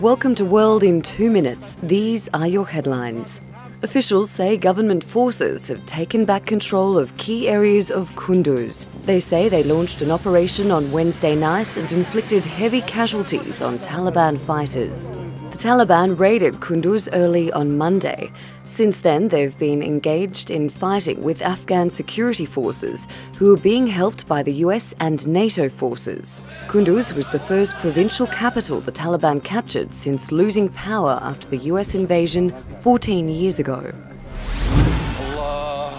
Welcome to World in 2 minutes. These are your headlines. Officials say government forces have taken back control of key areas of Kunduz. They say they launched an operation on Wednesday night and inflicted heavy casualties on Taliban fighters. The Taliban raided Kunduz early on Monday. Since then, they've been engaged in fighting with Afghan security forces, who are being helped by the US and NATO forces. Kunduz was the first provincial capital the Taliban captured since losing power after the US invasion 14 years ago.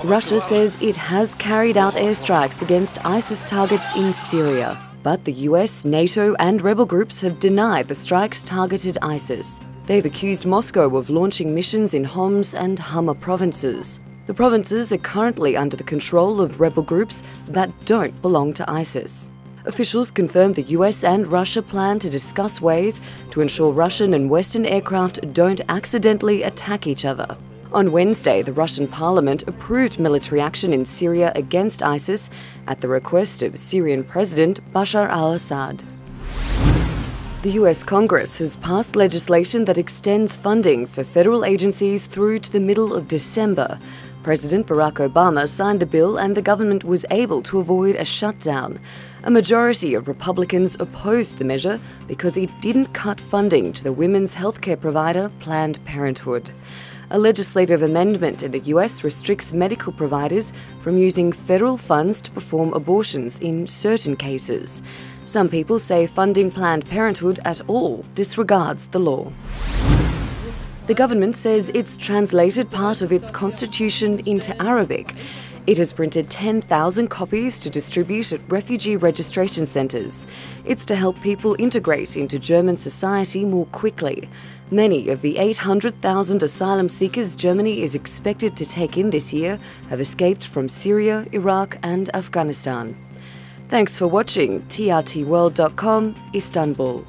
Russia says it has carried out airstrikes against ISIS targets in Syria. But the US, NATO and rebel groups have denied the strikes targeted ISIS. They've accused Moscow of launching missions in Homs and Hama provinces. The provinces are currently under the control of rebel groups that don't belong to ISIS. Officials confirmed the US and Russia plan to discuss ways to ensure Russian and Western aircraft don't accidentally attack each other. On Wednesday, the Russian parliament approved military action in Syria against ISIS at the request of Syrian President Bashar al-Assad. The US Congress has passed legislation that extends funding for federal agencies through to the middle of December. President Barack Obama signed the bill and the government was able to avoid a shutdown. A majority of Republicans opposed the measure because it didn't cut funding to the women's healthcare provider Planned Parenthood. A legislative amendment in the US restricts medical providers from using federal funds to perform abortions in certain cases. Some people say funding Planned Parenthood at all disregards the law. The government says it's translated part of its constitution into Arabic. It has printed 10,000 copies to distribute at refugee registration centres. It's to help people integrate into German society more quickly. Many of the 800,000 asylum seekers Germany is expected to take in this year have escaped from Syria, Iraq and Afghanistan. Thanks for watching. TRTworld.com, Istanbul.